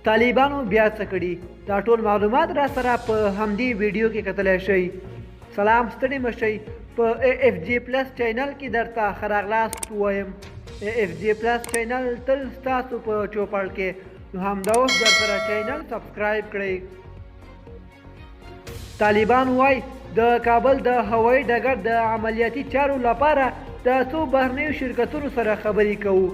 طالبانو بیا څه کړي دا ټول معلومات را سره په همدې ویډیو کې کتلی شئ. سلام ستړي مشئ. په اف جی پلس چینل کې درته ښه راغلاست وایم. اف جی پلس چینل تل ستاسو په چوپړ کې، نو همدا اوس درسره چینل سبسکرایب کړئ. طالبان وایي د کابل د هوایي ډګر د عملیاتي چارو لپاره د څو بهرنیو شرکتونو سره خبرې کوو.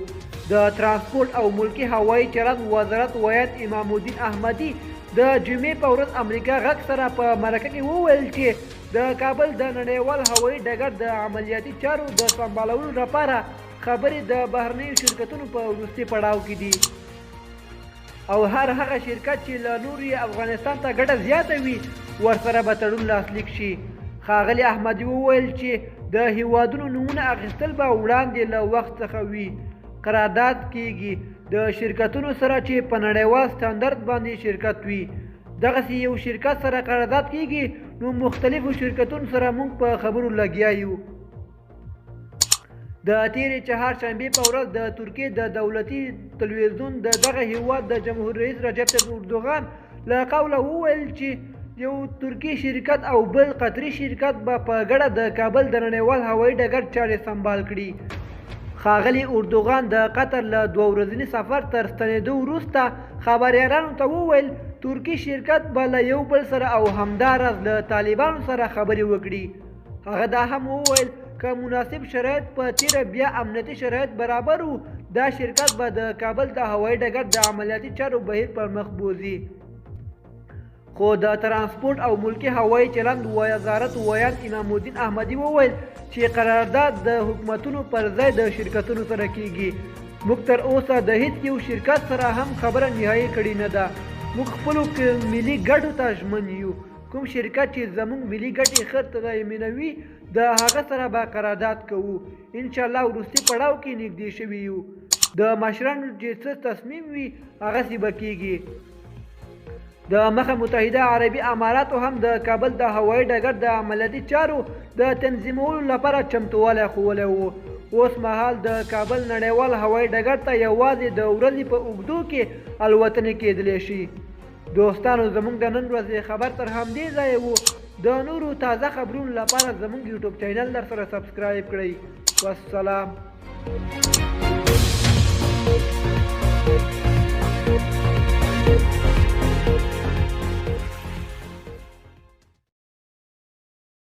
د ترانسپورټ او ملکي هوایي چلند وزارت ویان امام الدین احمدي د جمعې په ورځ امریکا غږ سره په مرکه کې وویل چې د کابل د نړیوال هوایي ډګر د عملیاتي چارو د سمبالولو لپاره خبرې د بهرنیو شرکتونو په وروستي پړاو کې دي، او هر هغه شرکت چې له نور افغانستان ته ګټه زیاته وي ورسره به تړون لاسلیک شي. ښاغلي احمدي وویل چې د هیوادونو نومونه اخیستل به وړاندې له وخت څخه وي. قرارداد کیږي د شرکتونو سره چې په نړیوال سټانډرډ باندې شرکت وي. دغسې یو شرکت سره قرارداد کیږي نو مختلفو شرکتونو سره موږ په خبرو لګیا یو. د تیرې چهارشنبې په ورځ د ترکیې د دولتي تلویزیون د دغه هیواد د جمهور رئیس رجب طیب اردوغان له قوله وویل چې یو ترکي شرکت او بل قطري شرکت به په ګډه د کابل د نړیوال هوایي ډګر چارې سمبال کړي. ښاغلي اردوغان د قطر له 2 ورځني سفر تر ستنېدو وروسته خبریالانو ته وویل ترکي شرکت به له یو بل سره او همداراز له طالبانو سره خبرې وکړي. هغه دا هم وویل که مناسب شرایط په تیره بیا امنیتي شرایط برابر وو دا شرکت به د کابل د هوایي ډګر د عملیاتي چارو بهیر پر مخ بوځي. خو د ترانسپورټ او ملکي هوایي چلند وزارت ویان امام الدین احمدي وویل چې قرارداد د حکومتونو پر ځای د شرکتونو سره کیږي. موږ تر اوسه د هیڅ یو شرکت سره هم خبره نهایي کړې نه ده. موږ خپلو ملي ګټو ته ژمن یو. کوم شرکت چې زموږ ملي ګټې ښه تضمینوي د هغه سره به قرارداد کوو. انشاءالله وروستي پړاو کې نږدې شوي یو. د مشرانو چې څه تصمیم وي هغسې به کیږي. د مخه متحده عربي اماراتو هم د کابل د هوایي ډګر د عملیاتي چارو د تنظیمولو لپاره چمتووالی ښوولی و. اوس مهال د کابل نړیوال هوایي ډګر ته یوازې د ورځې په اوږدو کې الوتنې کېدلی شي. دوستانو زموږ د نن ورځې خبر تر همدې ځایه و. د نورو تازه خبرونو لپاره زموږ یوټیوب چینل در سره سبسکرایب کړئ. والسلام.